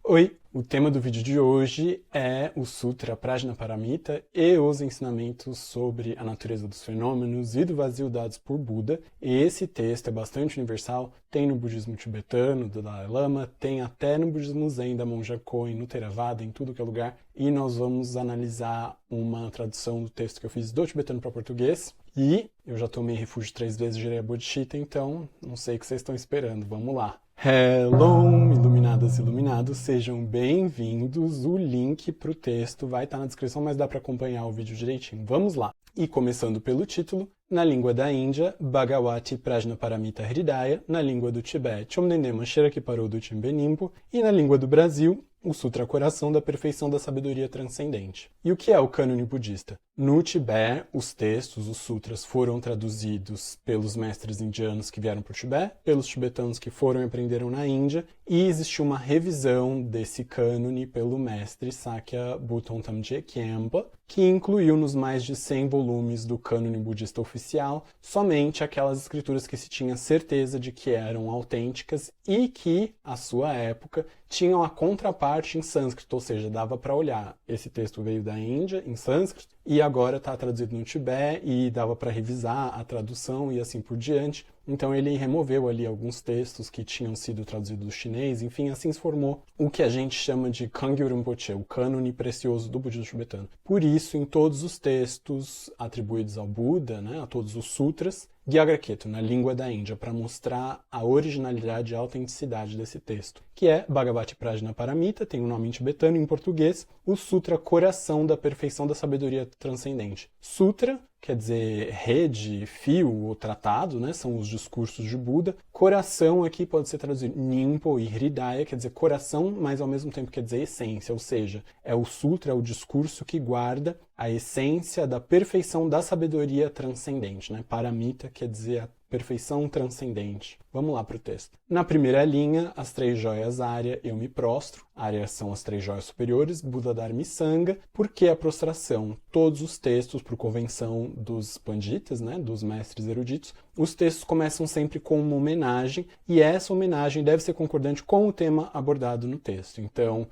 Oi! O tema do vídeo de hoje é o Sutra Prajnaparamita e os ensinamentos sobre a natureza dos fenômenos e do vazio dados por Buda. Esse texto é bastante universal, tem no budismo tibetano, do Dalai Lama, tem até no budismo Zen da monja Koen, no Theravada, em tudo que é lugar. E nós vamos analisar uma tradução do texto que eu fiz do tibetano para português. E eu já tomei refúgio 3 vezes, gerei a Bodhicitta, então não sei o que vocês estão esperando. Vamos lá! Hello, iluminadas e iluminados, sejam bem-vindos. O link para o texto vai estar na descrição, mas dá para acompanhar o vídeo direitinho. Vamos lá! E começando pelo título, na língua da Índia, Bhagavati Prajnaparamita Hridaya, na língua do Tibete, Chomdendema Sherakiparodo Chimbenimpo, e na língua do Brasil, o Sutra Coração da Perfeição da Sabedoria Transcendente. E o que é o cânone budista? No Tibete, os textos, os sutras, foram traduzidos pelos mestres indianos que vieram para o Tibete, pelos tibetanos que foram e aprenderam na Índia, e existiu uma revisão desse cânone pelo mestre Sakya Bhuttontamje Khenpa, que incluiu nos mais de 100 volumes do cânone budista oficial somente aquelas escrituras que se tinha certeza de que eram autênticas e que, à sua época, tinham a contraparte em sânscrito, ou seja, dava para olhar. Esse texto veio da Índia, em sânscrito, e agora está traduzido no Tibete, e dava para revisar a tradução e assim por diante. Então ele removeu ali alguns textos que tinham sido traduzidos do chinês, enfim, assim se formou o que a gente chama de Kangyo Rinpoche, o cânone precioso do budismo tibetano. Por isso, em todos os textos atribuídos ao Buda, né, a todos os sutras, Gyagaketu, na língua da Índia, para mostrar a originalidade e a autenticidade desse texto, que é Bhagavati Prajnaparamita, tem um nome em tibetano, em português, o Sutra Coração da Perfeição da Sabedoria Transcendente. Sutra quer dizer rede, fio ou tratado, né? São os discursos de Buda. Coração aqui pode ser traduzido Nimpo e Hridaya, quer dizer coração, mas ao mesmo tempo quer dizer essência, ou seja, é o sutra, é o discurso que guarda a essência da perfeição da sabedoria transcendente, né? Paramita quer dizer a perfeição transcendente. Vamos lá para o texto. Na primeira linha, as 3 joias Arya, eu me prostro. Arya são as 3 joias superiores, Buda, Dharma e Sangha. Por que a prostração? Todos os textos, por convenção dos panditas, né, dos mestres eruditos, os textos começam sempre com uma homenagem, e essa homenagem deve ser concordante com o tema abordado no texto. Então,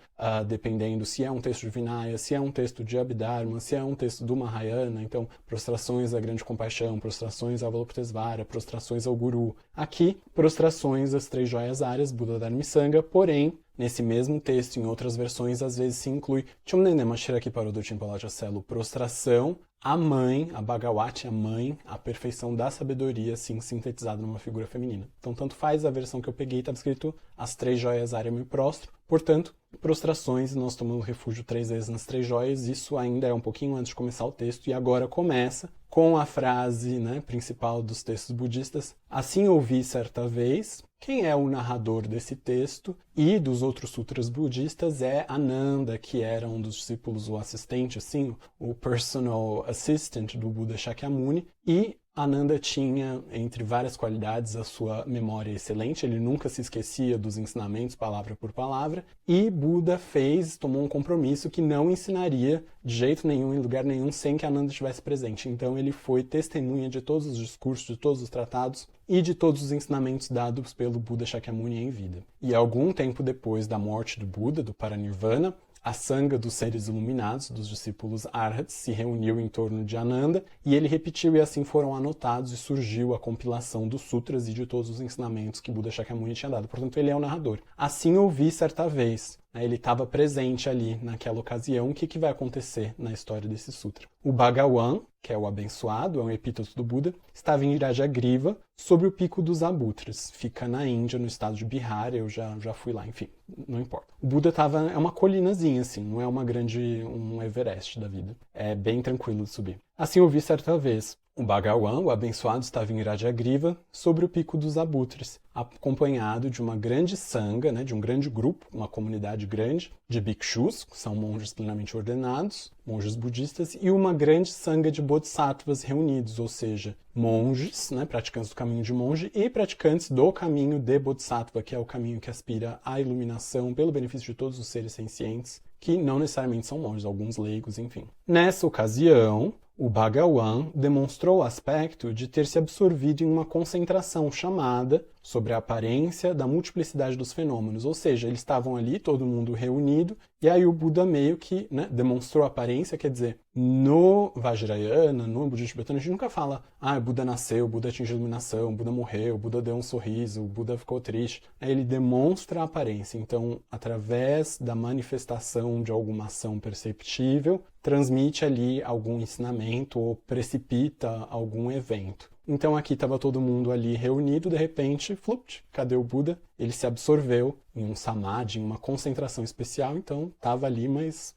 dependendo se é um texto de Vinaya, se é um texto de Abhidharma, se é um texto do Mahayana, então prostrações à grande compaixão, prostrações ao Avalokitesvara, prostrações ao Guru. Aqui, prostrações às 3 joias Aryas, Buda, Dharma e Sangha, porém, nesse mesmo texto, em outras versões, às vezes se inclui Chomdendema Sherakiparodo Chimpalachacelo, prostração à mãe, a Bhagavati, a mãe, a perfeição da sabedoria, assim, sintetizada numa figura feminina. Então, tanto faz a versão que eu peguei, estava escrito as 3 joias Arya me prostro, portanto, prostrações, nós tomamos refúgio 3 vezes nas 3 joias, isso ainda é um pouquinho antes de começar o texto, e agora começa com a frase, né, principal dos textos budistas, assim ouvi certa vez. Quem é o narrador desse texto e dos outros sutras budistas é Ananda, que era um dos discípulos, o assistente, assim, o personal assistant do Buda Shakyamuni, e Ananda tinha, entre várias qualidades, a sua memória excelente, ele nunca se esquecia dos ensinamentos, palavra por palavra, e Buda tomou um compromisso que não ensinaria de jeito nenhum, em lugar nenhum, sem que Ananda estivesse presente. Então ele foi testemunha de todos os discursos, de todos os tratados e de todos os ensinamentos dados pelo Buda Shakyamuni em vida. E algum tempo depois da morte do Buda, do Paranirvana, a Sangha dos seres iluminados, dos discípulos Arhats, se reuniu em torno de Ananda, e ele repetiu, e assim foram anotados, e surgiu a compilação dos sutras e de todos os ensinamentos que Buda Shakyamuni tinha dado. Portanto, ele é o narrador. Assim ouvi certa vez. Ele estava presente ali naquela ocasião. O que vai acontecer na história desse sutra? O Bhagawan, que é o abençoado, é um epíteto do Buda, estava em Rajagriva, sobre o pico dos Abutras. Fica na Índia, no estado de Bihar, eu já fui lá, enfim, não importa. O Buda é uma colinazinha, assim, não é um Everest da vida. É bem tranquilo de subir. Assim ouvi certa vez. O Bhagawan, o abençoado, estava em Rajagriva, sobre o pico dos Abutres, acompanhado de uma grande sangha, né, de um grande grupo, uma comunidade grande de bhikshus, que são monges plenamente ordenados, monges budistas, e uma grande sangha de bodhisattvas reunidos, ou seja, monges, né, praticantes do caminho de monge, e praticantes do caminho de bodhisattva, que é o caminho que aspira à iluminação pelo benefício de todos os seres sencientes, que não necessariamente são monges, alguns leigos, enfim. Nessa ocasião, o Bhagawan demonstrou o aspecto de ter se absorvido em uma concentração chamada sobre a aparência da multiplicidade dos fenômenos. Ou seja, eles estavam ali, todo mundo reunido, e aí o Buda meio que demonstrou a aparência, quer dizer, no Vajrayana, no budismo tibetano, a gente nunca fala, o Buda nasceu, o Buda atingiu a iluminação, o Buda morreu, o Buda deu um sorriso, o Buda ficou triste. Ele demonstra a aparência. Então, através da manifestação de alguma ação perceptível, transmite ali algum ensinamento ou precipita algum evento. Então aqui estava todo mundo ali reunido, de repente, cadê o Buda? Ele se absorveu em um samadhi, em uma concentração especial, então estava ali, mas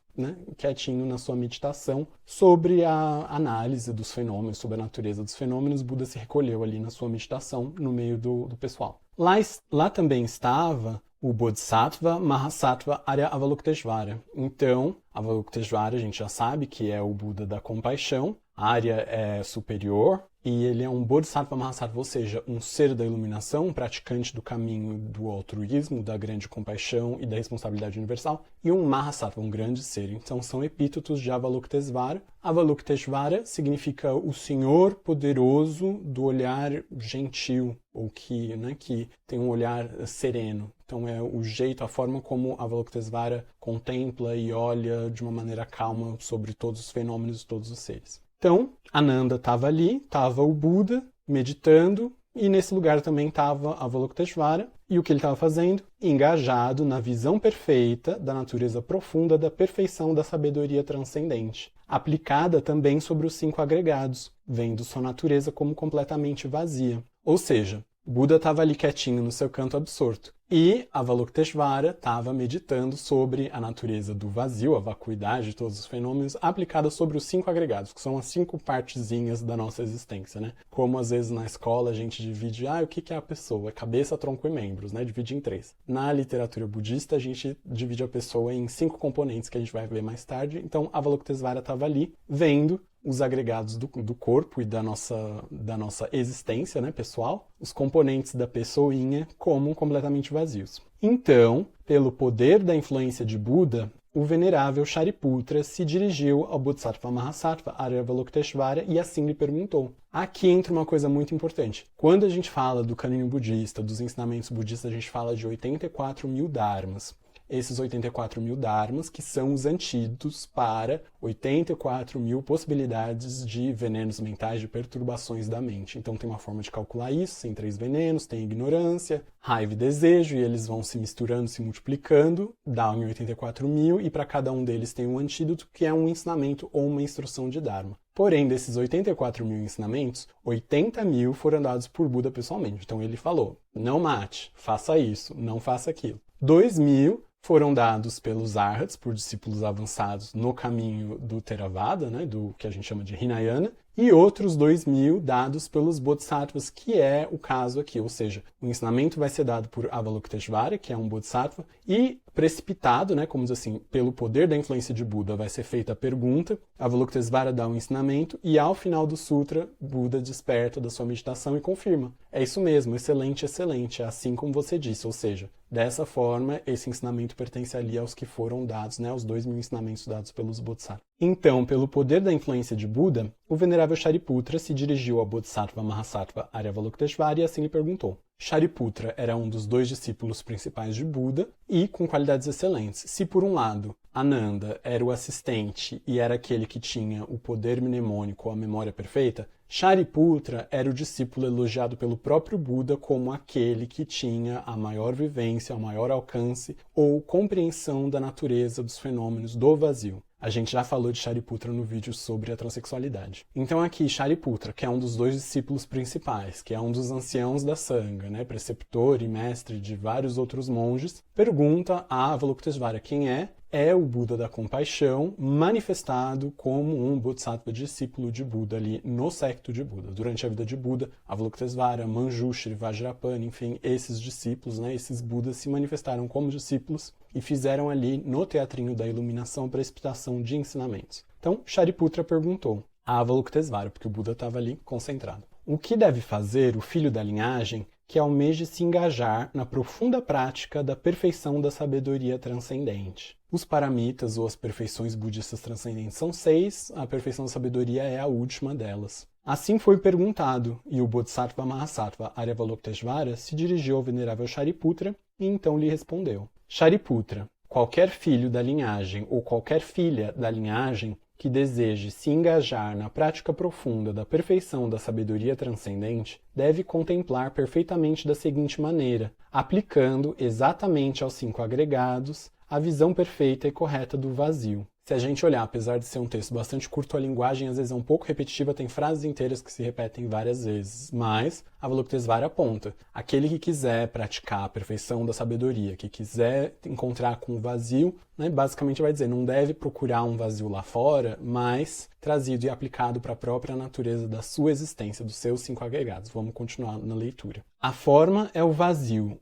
quietinho na sua meditação sobre a análise dos fenômenos, sobre a natureza dos fenômenos. Buda se recolheu ali na sua meditação, no meio do pessoal. Lá também estava o Bodhisattva Mahasattva Arya Avalokiteshvara. Então, Avalokiteshvara a gente já sabe que é o Buda da compaixão, Arya é superior, e ele é um Bodhisattva Mahasattva, ou seja, um ser da iluminação, um praticante do caminho do altruísmo, da grande compaixão e da responsabilidade universal, e um Mahasattva, um grande ser. Então são epítetos de Avalokiteshvara. Avalokiteshvara significa o Senhor poderoso do olhar gentil, ou que tem um olhar sereno. Então é o jeito, a forma como Avalokiteshvara contempla e olha de uma maneira calma sobre todos os fenômenos e todos os seres. Então, Ananda estava ali, estava o Buda meditando, e nesse lugar também estava Avalokiteshvara. E o que ele estava fazendo? Engajado na visão perfeita da natureza profunda da perfeição da sabedoria transcendente, aplicada também sobre os 5 agregados, vendo sua natureza como completamente vazia. Ou seja, Buda estava ali quietinho no seu canto absorto. E Avalokiteshvara estava meditando sobre a natureza do vazio, a vacuidade de todos os fenômenos, aplicada sobre os 5 agregados, que são as 5 partezinhas da nossa existência, Como às vezes na escola a gente divide, o que é a pessoa? É cabeça, tronco e membros, Divide em 3. Na literatura budista a gente divide a pessoa em 5 componentes que a gente vai ver mais tarde. Então Avalokiteshvara estava ali vendo os agregados do corpo e da nossa existência, pessoal, os componentes da pessoinha como completamente vazios. Então, pelo poder da influência de Buda, o venerável Shariputra se dirigiu ao Bodhisattva Mahasattva Arya Avalokiteshvara e assim lhe perguntou. Aqui entra uma coisa muito importante. Quando a gente fala do caminho budista, dos ensinamentos budistas, a gente fala de 84 mil dharmas. Esses 84 mil dharmas, que são os antídotos para 84 mil possibilidades de venenos mentais, de perturbações da mente. Então tem uma forma de calcular isso, tem 3 venenos, tem ignorância, raiva e desejo, e eles vão se misturando, se multiplicando, dá em 84 mil, e para cada um deles tem um antídoto, que é um ensinamento ou uma instrução de dharma. Porém, desses 84 mil ensinamentos, 80 mil foram dados por Buda pessoalmente. Então ele falou, não mate, faça isso, não faça aquilo. 2.000 foram dados pelos Arhats, por discípulos avançados no caminho do Theravada, do que a gente chama de Hinayana, e outros 2.000 dados pelos Bodhisattvas, que é o caso aqui, ou seja, o ensinamento vai ser dado por Avalokiteshvara, que é um Bodhisattva, e precipitado, como diz assim, pelo poder da influência de Buda, vai ser feita a pergunta, Avalokiteshvara dá um ensinamento, e ao final do sutra, Buda desperta da sua meditação e confirma. É isso mesmo, excelente, excelente, é assim como você disse, ou seja, dessa forma, esse ensinamento pertence ali aos que foram dados, aos 2.000 ensinamentos dados pelos Bodhisattvas. Então, pelo poder da influência de Buda, o venerável Shariputra se dirigiu ao Bodhisattva Mahasattva Arya Avalokiteshvara e assim lhe perguntou. Shariputra era um dos 2 discípulos principais de Buda e com qualidades excelentes. Se por um lado, Ananda era o assistente e era aquele que tinha o poder mnemônico ou a memória perfeita, Shariputra era o discípulo elogiado pelo próprio Buda como aquele que tinha a maior vivência, o maior alcance ou compreensão da natureza dos fenômenos do vazio. A gente já falou de Shariputra no vídeo sobre a transexualidade. Então aqui, Shariputra, que é um dos 2 discípulos principais, que é um dos anciãos da Sangha, preceptor e mestre de vários outros monges, pergunta a Avalokiteshvara quem é. É o Buda da compaixão, manifestado como um Bodhisattva discípulo de Buda ali no séquito de Buda. Durante a vida de Buda, Avalokiteshvara, Manjushri, Vajrapani, enfim, esses discípulos, esses Budas se manifestaram como discípulos e fizeram ali no teatrinho da iluminação a precipitação de ensinamentos. Então, Shariputra perguntou a Avalokiteshvara, porque o Buda estava ali concentrado. O que deve fazer o filho da linhagem que almeje se engajar na profunda prática da perfeição da sabedoria transcendente. Os paramitas, ou as perfeições budistas transcendentes, são 6, a perfeição da sabedoria é a última delas. Assim foi perguntado, e o Bodhisattva Mahasattva Aryavaloktesvara se dirigiu ao venerável Shariputra e então lhe respondeu: Shariputra, qualquer filho da linhagem ou qualquer filha da linhagem que deseje se engajar na prática profunda da perfeição da sabedoria transcendente deve contemplar perfeitamente da seguinte maneira, aplicando exatamente aos 5 agregados a visão perfeita e correta do vazio. Se a gente olhar, apesar de ser um texto bastante curto, a linguagem às vezes é um pouco repetitiva, tem frases inteiras que se repetem várias vezes, mas Avalokitesvara aponta, aquele que quiser praticar a perfeição da sabedoria, que quiser encontrar com o vazio, né, basicamente vai dizer, não deve procurar um vazio lá fora, mas trazido e aplicado para a própria natureza da sua existência, dos seus 5 agregados. Vamos continuar na leitura. A forma é o vazio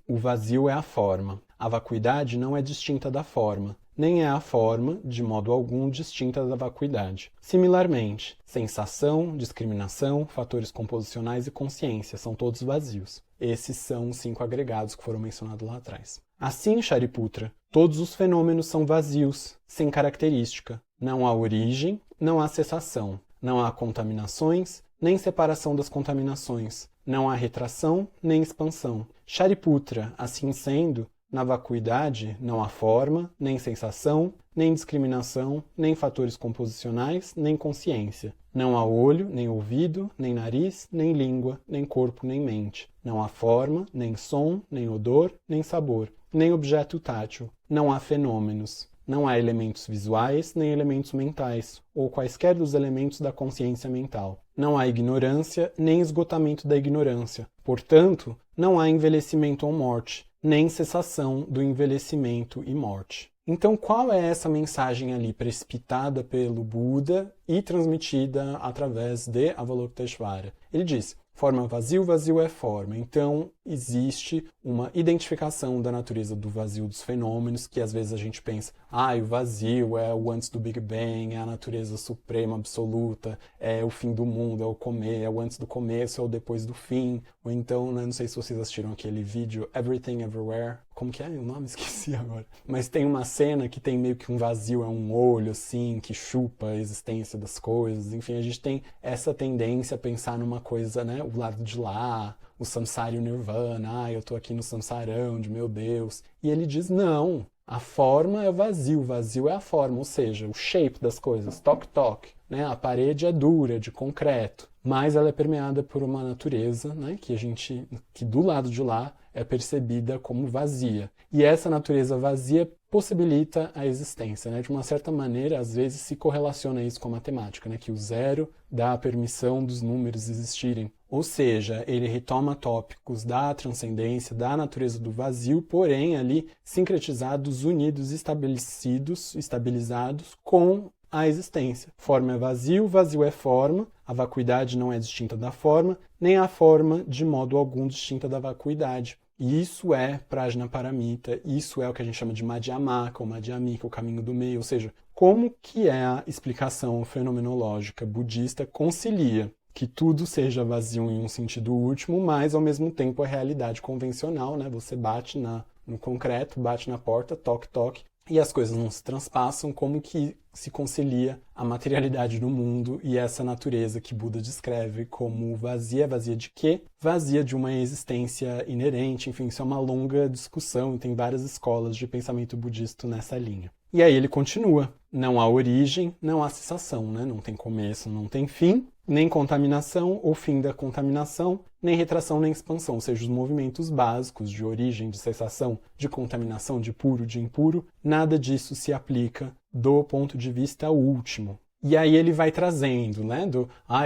é a forma. A vacuidade não é distinta da forma, nem é a forma, de modo algum, distinta da vacuidade. Similarmente, sensação, discriminação, fatores composicionais e consciência são todos vazios. Esses são os 5 agregados que foram mencionados lá atrás. Assim, Shariputra, todos os fenômenos são vazios, sem característica. Não há origem, não há cessação. Não há contaminações, nem separação das contaminações. Não há retração, nem expansão. Shariputra, assim sendo, na vacuidade não há forma, nem sensação, nem discriminação, nem fatores composicionais, nem consciência. Não há olho, nem ouvido, nem nariz, nem língua, nem corpo, nem mente. Não há forma, nem som, nem odor, nem sabor, nem objeto tátil. Não há fenômenos. Não há elementos visuais, nem elementos mentais, ou quaisquer dos elementos da consciência mental. Não há ignorância, nem esgotamento da ignorância. Portanto, não há envelhecimento ou morte, nem cessação do envelhecimento e morte. Então, qual é essa mensagem ali precipitada pelo Buda e transmitida através de Avalokiteshvara? Ele diz, forma vazio é forma. Então, existe uma identificação da natureza do vazio dos fenômenos, que às vezes a gente pensa, o vazio é o antes do Big Bang, é a natureza suprema, absoluta, é o fim do mundo, é o comer, é o antes do começo, é o depois do fim. Ou então, né, não sei se vocês assistiram aquele vídeo, Everything Everywhere, como que é? O nome esqueci agora. Mas tem uma cena que tem meio que um vazio, é um olho, assim, que chupa a existência das coisas. Enfim, a gente tem essa tendência a pensar numa coisa, né, o lado de lá, o samsara e o nirvana, eu tô aqui no samsarão, de meu Deus. E ele diz, não, a forma é vazio é a forma, ou seja, o shape das coisas, toque, né? A parede é dura, de concreto, mas ela é permeada por uma natureza, né, que do lado de lá é percebida como vazia. E essa natureza vazia possibilita a existência, né? De uma certa maneira, às vezes se correlaciona isso com a matemática, né? Que o zero dá a permissão dos números existirem. Ou seja, ele retoma tópicos da transcendência, da natureza do vazio, porém ali sincretizados, unidos, estabilizados com a existência. Forma é vazio é forma, a vacuidade não é distinta da forma, nem a forma de modo algum distinta da vacuidade. E isso é Prajnaparamita, isso é o que a gente chama de Madhyamaka ou Madhyamika, o caminho do meio, ou seja, como que é a explicação fenomenológica budista concilia que tudo seja vazio em um sentido último, mas ao mesmo tempo a realidade convencional, né? Você bate no concreto, bate na porta, toque, e as coisas não se transpassam, como que se concilia a materialidade do mundo e essa natureza que Buda descreve como vazia de quê? Vazia de uma existência inerente, enfim, isso é uma longa discussão e tem várias escolas de pensamento budista nessa linha. E aí ele continua, não há origem, não há cessação, né? Não tem começo, não tem fim, nem contaminação ou fim da contaminação, nem retração nem expansão, ou seja, os movimentos básicos de origem, de cessação, de contaminação, de puro, de impuro, nada disso se aplica do ponto de vista último. E aí ele vai trazendo, né,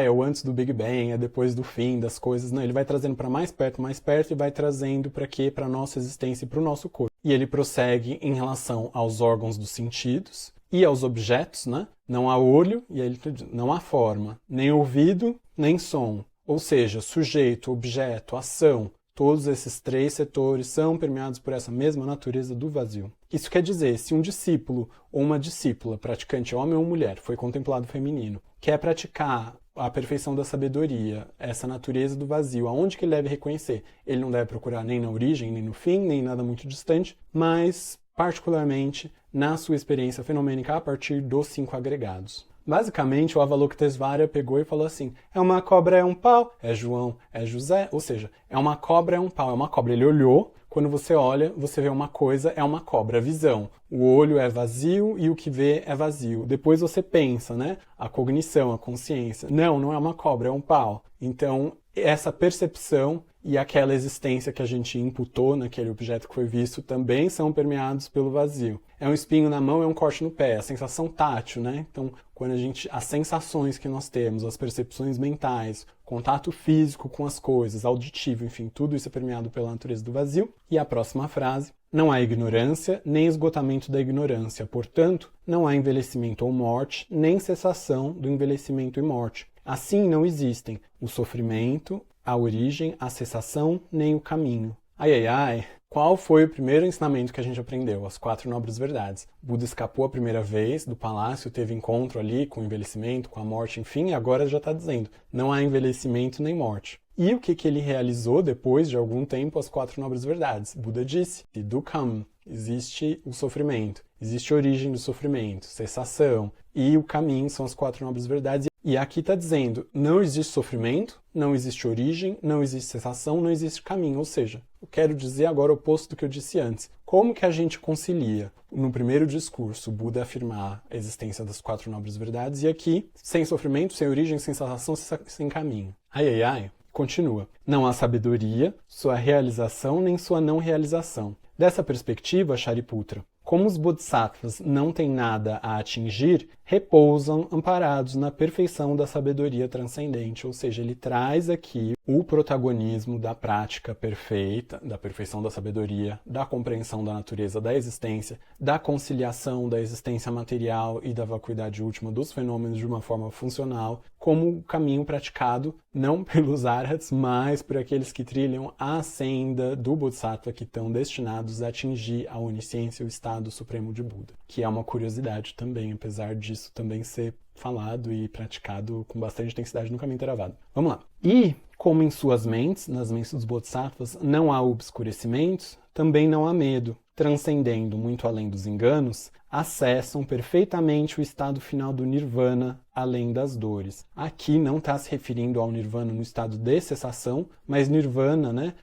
é o antes do Big Bang, é depois do fim das coisas, não, ele vai trazendo para mais perto e vai trazendo para quê? Para a nossa existência e para o nosso corpo. E ele prossegue em relação aos órgãos dos sentidos e aos objetos, né? Não há olho, e aí ele não há forma, nem ouvido, nem som. Ou seja, sujeito, objeto, ação, todos esses 3 setores são permeados por essa mesma natureza do vazio. Isso quer dizer, se um discípulo ou uma discípula, praticante homem ou mulher, foi contemplado feminino, quer praticar a perfeição da sabedoria, essa natureza do vazio, aonde que ele deve reconhecer? Ele não deve procurar nem na origem, nem no fim, nem nada muito distante, mas particularmente na sua experiência fenomênica a partir dos 5 agregados. Basicamente, o Avalokitesvara pegou e falou assim, é uma cobra, é um pau, é João, é José, ou seja, é uma cobra, é um pau, é uma cobra. Ele olhou, quando você olha, você vê uma coisa, é uma cobra, a visão. O olho é vazio e o que vê é vazio. Depois você pensa, né? A cognição, a consciência. Não é uma cobra, é um pau. Então, essa percepção e aquela existência que a gente imputou naquele objeto que foi visto também são permeados pelo vazio. É um espinho na mão, é um corte no pé, a sensação tátil, né? Então, as sensações que nós temos, as percepções mentais, contato físico com as coisas, auditivo, enfim, tudo isso é permeado pela natureza do vazio. E a próxima frase, não há ignorância, nem esgotamento da ignorância, portanto, não há envelhecimento ou morte, nem cessação do envelhecimento e morte. Assim não existem o sofrimento, a origem, a cessação, nem o caminho. Qual foi o primeiro ensinamento que a gente aprendeu? As 4 nobres verdades. Buda escapou a primeira vez do palácio, teve encontro ali com o envelhecimento, com a morte, enfim, e agora já está dizendo, não há envelhecimento nem morte. E o que ele realizou depois de algum tempo? As 4 nobres verdades. Buda disse, Dukkam, existe o sofrimento, existe a origem do sofrimento, cessação, e o caminho são as 4 nobres verdades. E aqui está dizendo, não existe sofrimento, não existe origem, não existe cessação, não existe caminho. Ou seja, eu quero dizer agora o oposto do que eu disse antes. Como que a gente concilia, no primeiro discurso, Buda afirmar a existência das 4 nobres verdades, e aqui, sem sofrimento, sem origem, sem cessação, sem caminho. Continua. Não há sabedoria, sua realização, nem sua não realização. Dessa perspectiva, Shariputra, como os bodhisattvas não têm nada a atingir, repousam amparados na perfeição da sabedoria transcendente. Ou seja, ele traz aqui o protagonismo da prática perfeita, da perfeição da sabedoria, da compreensão da natureza da existência, da conciliação da existência material e da vacuidade última dos fenômenos de uma forma funcional, como o caminho praticado não pelos arhats, mas por aqueles que trilham a senda do bodhisattva, que estão destinados a atingir a onisciência, o estado supremo de Buda, que é uma curiosidade também, apesar disso também ser falado e praticado com bastante intensidade no caminho Theravada. Vamos lá. E, como em suas mentes, nas mentes dos bodhisattvas, não há obscurecimentos, também não há medo. Transcendendo muito além dos enganos, acessam perfeitamente o estado final do nirvana, além das dores. Aqui não está se referindo ao nirvana no estado de cessação, mas nirvana, né,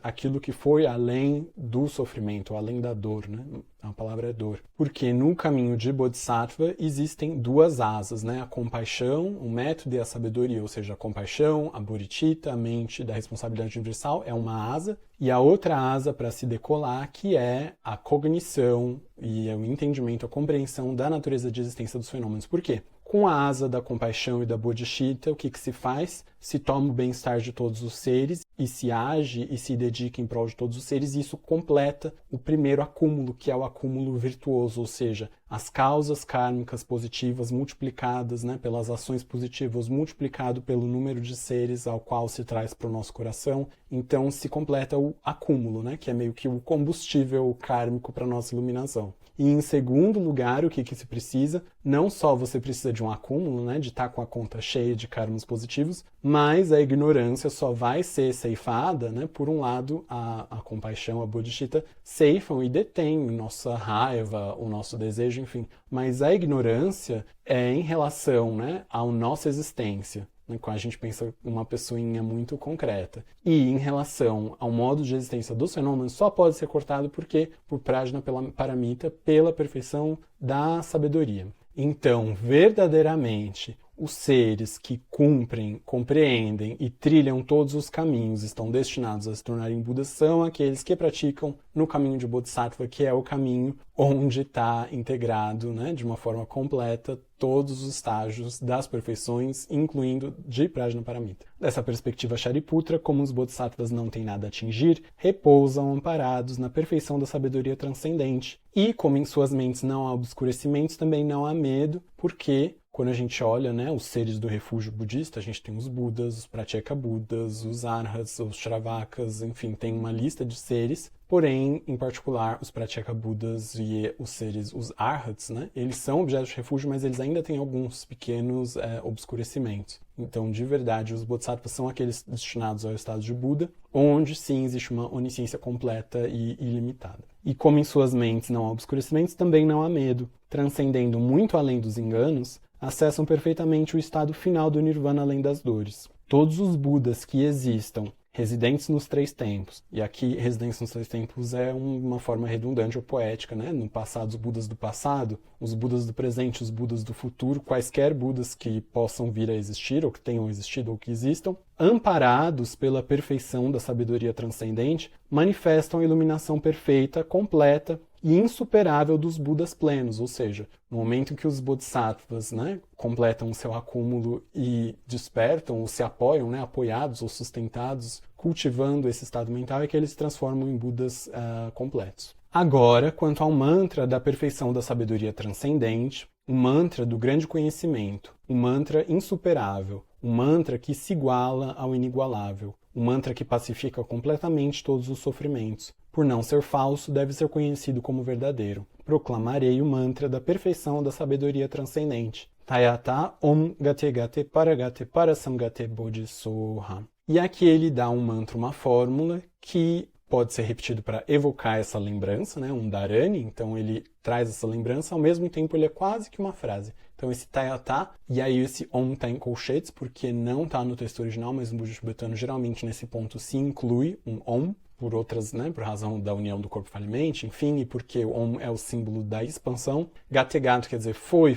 aquilo que foi além do sofrimento, além da dor, né? A palavra é dor. Porque no caminho de Bodhisattva existem 2 asas, né? A compaixão, o método e a sabedoria, ou seja, a compaixão, a bodhicitta, a mente da responsabilidade universal é uma asa, e a outra asa para se decolar, que é a cognição e o entendimento, a compreensão da natureza de existência dos fenômenos. Por quê? Com a asa da compaixão e da bodhicitta, o que se faz? Se toma o bem-estar de todos os seres e se age e se dedica em prol de todos os seres, e isso completa o primeiro acúmulo, que é o acúmulo virtuoso, ou seja, as causas kármicas positivas multiplicadas, né, pelas ações positivas, multiplicado pelo número de seres ao qual se traz para o nosso coração. Então se completa o acúmulo, né, que é meio que o combustível kármico para a nossa iluminação. E em segundo lugar, o que se precisa? Não só você precisa de um acúmulo, né, de estar com a conta cheia de karmas positivos, mas a ignorância só vai ser ceifada, né, por um lado, a compaixão, a bodhicitta, ceifam e detêm nossa raiva, o nosso desejo, enfim. Mas a ignorância é em relação, né, à nossa existência. Quando a gente pensa uma pessoinha muito concreta. E em relação ao modo de existência dos fenômenos, só pode ser cortado porque por prajna paramita, pela perfeição da sabedoria. Então, verdadeiramente, os seres que cumprem, compreendem e trilham todos os caminhos, estão destinados a se tornarem Budas, são aqueles que praticam no caminho de Bodhisattva, que é o caminho onde está integrado, né, de uma forma completa, todos os estágios das perfeições, incluindo de Prajna Paramita. Dessa perspectiva Shariputra, como os Bodhisattvas não têm nada a atingir, repousam amparados na perfeição da sabedoria transcendente. E, como em suas mentes não há obscurecimentos, também não há medo, porque quando a gente olha, né, os seres do refúgio budista, a gente tem os Budas, os Pratyeka Budas, os Arhats, os Shravakas, enfim, tem uma lista de seres. Porém, em particular, os Pratyeka Budas e os seres, os Arhats, né, eles são objetos de refúgio, mas eles ainda têm alguns pequenos obscurecimentos. Então, de verdade, os Bodhisattvas são aqueles destinados ao estado de Buda, onde sim existe uma onisciência completa e ilimitada. E como em suas mentes não há obscurecimentos, também não há medo. Transcendendo muito além dos enganos, acessam perfeitamente o estado final do Nirvana além das dores. Todos os Budas que existam, residentes nos 3 tempos. E aqui, residentes nos 3 tempos é uma forma redundante ou poética, né? No passado, os Budas do passado, os Budas do presente, os Budas do futuro, quaisquer Budas que possam vir a existir, ou que tenham existido, ou que existam, amparados pela perfeição da sabedoria transcendente, manifestam a iluminação perfeita, completa e insuperável dos Budas plenos, ou seja, no momento em que os Bodhisattvas, né, completam o seu acúmulo e despertam, ou se apoiam, né, apoiados ou sustentados, cultivando esse estado mental, é que eles se transformam em Budas completos. Agora, quanto ao mantra da perfeição da sabedoria transcendente, o mantra do grande conhecimento, o mantra insuperável, o mantra que se iguala ao inigualável, o mantra que pacifica completamente todos os sofrimentos. Por não ser falso, deve ser conhecido como verdadeiro. Proclamarei o mantra da perfeição da sabedoria transcendente. Tayata Om Gate Gate Paragate Parasamgate Bodhisoha. E aqui ele dá um mantra, uma fórmula que pode ser repetido para evocar essa lembrança, né? Um dharani, então ele traz essa lembrança, ao mesmo tempo ele é quase que uma frase. Então esse Tayata, e aí esse Om está em colchetes, porque não está no texto original, mas no budismo tibetano geralmente nesse ponto se inclui um Om, por outras, né, por razão da união do corpo falimente, enfim, e porque o Om é o símbolo da expansão. Gategato quer dizer foi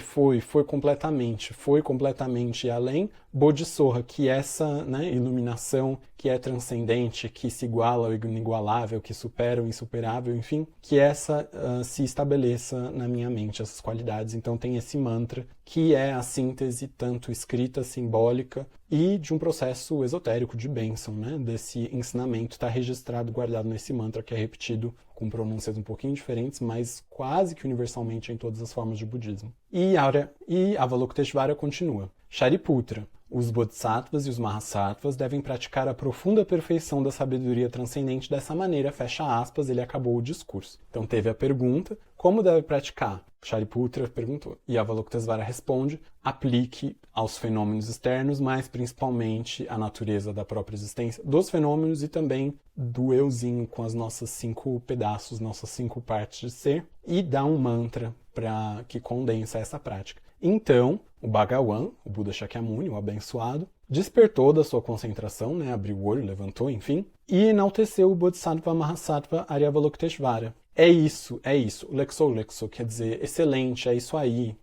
completamente e além. Bodhisoha, que essa, né, iluminação que é transcendente, que se iguala ao inigualável, que supera o insuperável, enfim, que essa se estabeleça na minha mente, essas qualidades. Então tem esse mantra, que é a síntese tanto escrita, simbólica, e de um processo esotérico de bênção, né? Desse ensinamento está registrado, guardado nesse mantra, que é repetido com pronúncias um pouquinho diferentes, mas quase que universalmente em todas as formas de budismo. E Avalokiteshvara continua. Shariputra, os Bodhisattvas e os Mahasattvas devem praticar a profunda perfeição da sabedoria transcendente dessa maneira, fecha aspas, ele acabou o discurso. Então teve a pergunta, como deve praticar? Shariputra perguntou. E Avalokiteshvara responde, aplique aos fenômenos externos, mas principalmente à natureza da própria existência dos fenômenos e também do euzinho com as nossas 5 pedaços, nossas 5 partes de ser, e dá um mantra para que condensa essa prática. Então, o Bhagawan, o Buda Shakyamuni, o abençoado, despertou da sua concentração, né, abriu o olho, levantou, enfim, e enalteceu o Bodhisattva Mahasattva Aryavalokiteshvara. É isso, lexo, quer dizer, excelente, é isso aí.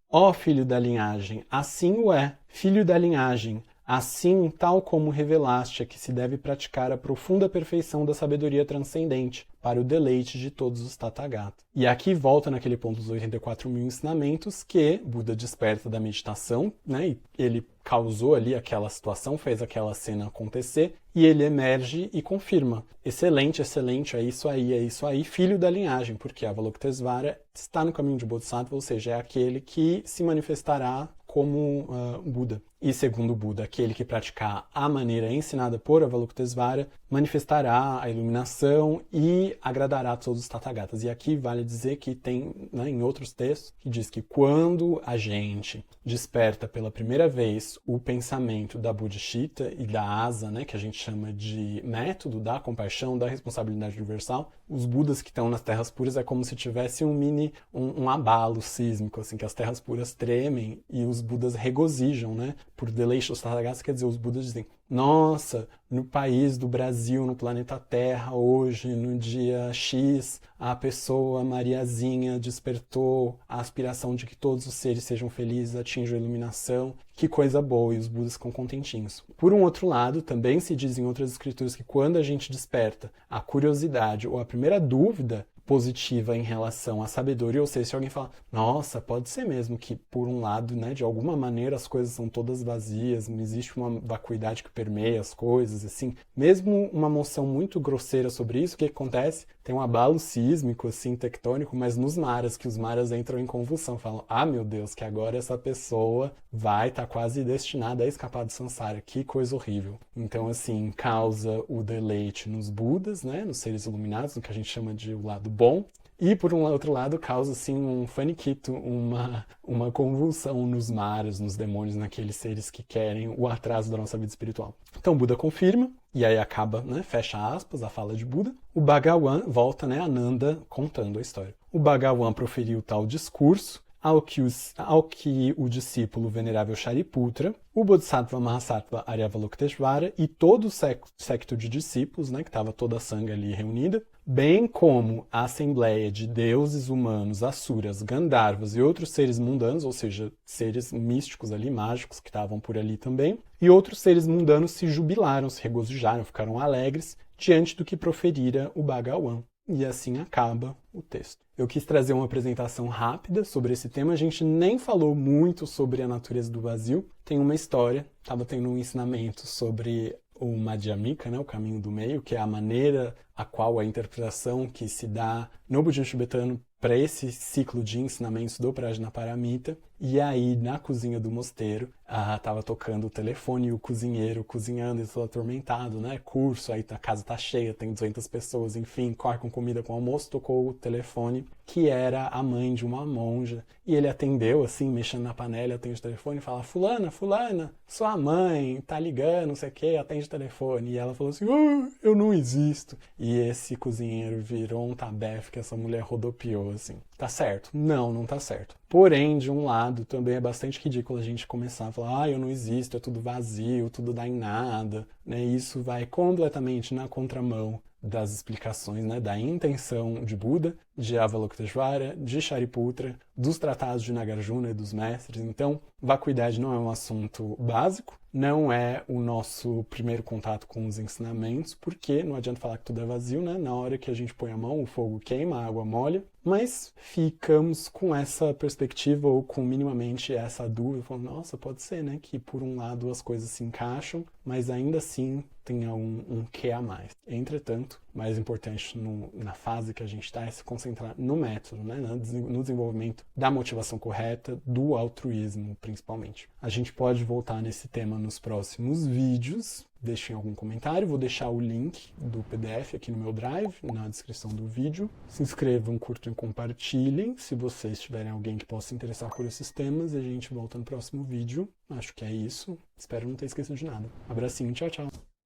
Ó filho da linhagem, assim o é, filho da linhagem, assim, tal como revelaste, é que se deve praticar a profunda perfeição da sabedoria transcendente, para o deleite de todos os Tathagata. E aqui volta naquele ponto dos 84 mil ensinamentos que Buda desperta da meditação, né? E ele causou ali aquela situação, fez aquela cena acontecer, e ele emerge e confirma. Excelente, é isso aí, filho da linhagem, porque Avalokiteshvara está no caminho de Bodhisattva, ou seja, é aquele que se manifestará como Buda. E segundo Buda, aquele que praticar a maneira ensinada por Avalokiteshvara manifestará a iluminação e agradará a todos os Tathagatas. E aqui vale dizer que tem, né, em outros textos, que diz que quando a gente desperta pela primeira vez o pensamento da Bodhicitta e da asa, né, que a gente chama de método da compaixão, da responsabilidade universal, os Budas que estão nas terras puras é como se tivesse um abalo sísmico, assim, que as terras puras tremem e os Budas regozijam, né? Por deleite dos Tathagatas, quer dizer, os Budas dizem, nossa, no país do Brasil, no planeta Terra, hoje, no dia X, a pessoa Mariazinha despertou a aspiração de que todos os seres sejam felizes, atinjam a iluminação. Que coisa boa, e os Budas ficam contentinhos. Por um outro lado, também se diz em outras escrituras que quando a gente desperta a curiosidade ou a primeira dúvida positiva em relação à sabedoria, ou seja, se alguém fala, nossa, pode ser mesmo que, por um lado, né, de alguma maneira as coisas são todas vazias, não existe uma vacuidade que permeia as coisas, assim, mesmo uma moção muito grosseira sobre isso, o que acontece? Tem um abalo sísmico, assim, tectônico, mas nos maras, que os maras entram em convulsão, falam, ah, meu Deus, que agora essa pessoa vai estar quase destinada a escapar do samsara, que coisa horrível. Então, assim, causa o deleite nos budas, né, nos seres iluminados, no que a gente chama de o lado bom, e, por um outro lado, causa, assim, um faniquito, uma convulsão nos maras, nos demônios, naqueles seres que querem o atraso da nossa vida espiritual. Então, Buda confirma, e aí acaba, né, fecha aspas, a fala de Buda. O Bhagawan volta, né, a Nanda contando a história. O Bhagawan proferiu tal discurso, ao que o discípulo venerável Shariputra, o Bodhisattva Mahasattva Aryavalokiteshvara e todo o séquito de discípulos, né, que estava toda a sangha ali reunida, bem como a assembleia de deuses humanos, asuras, gandharvas e outros seres mundanos, ou seja, seres místicos ali, mágicos, que estavam por ali também, e outros seres mundanos se jubilaram, se regozijaram, ficaram alegres diante do que proferira o Bhagawan. E assim acaba o texto. Eu quis trazer uma apresentação rápida sobre esse tema. A gente nem falou muito sobre a natureza do vazio. Tem uma história, estava tendo um ensinamento sobre o Madhyamika, né, o caminho do meio, que é a maneira a qual a interpretação que se dá no budismo tibetano para esse ciclo de ensinamentos do Prajnaparamita. E aí, na cozinha do mosteiro, tava tocando o telefone e o cozinheiro cozinhando e todo atormentado, né? Curso, aí a casa tá cheia, tem 200 pessoas, enfim, corre com comida com almoço, tocou o telefone, que era a mãe de uma monja. E ele atendeu, assim, mexendo na panela, atende o telefone e fala, fulana, sua mãe tá ligando, não sei o que, atende o telefone. E ela falou assim, eu não existo. E esse cozinheiro virou um tabefe que essa mulher rodopiou, assim. Tá certo? Não, não tá certo. Porém, de um lado, também é bastante ridículo a gente começar a falar, eu não existo, é tudo vazio, tudo dá em nada, né? Isso vai completamente na contramão das explicações, né, da intenção de Buda, de Avalokiteshvara, de Shariputra, dos tratados de Nagarjuna e dos mestres. Então, vacuidade não é um assunto básico, não é o nosso primeiro contato com os ensinamentos, porque não adianta falar que tudo é vazio, né? Na hora que a gente põe a mão, o fogo queima, a água molha, mas ficamos com essa perspectiva ou com minimamente essa dúvida, falando, nossa, pode ser, né, que por um lado as coisas se encaixam, mas ainda assim tem um quê a mais. Entretanto, mais importante na fase que a gente está é se concentrar no método, né, no desenvolvimento da motivação correta, do altruísmo, principalmente. A gente pode voltar nesse tema nos próximos vídeos. Deixem algum comentário, vou deixar o link do PDF aqui no meu Drive, na descrição do vídeo. Se inscrevam, curtam e compartilhem, se vocês tiverem alguém que possa se interessar por esses temas, e a gente volta no próximo vídeo. Acho que é isso. Espero não ter esquecido de nada. Abracinho, tchau, tchau!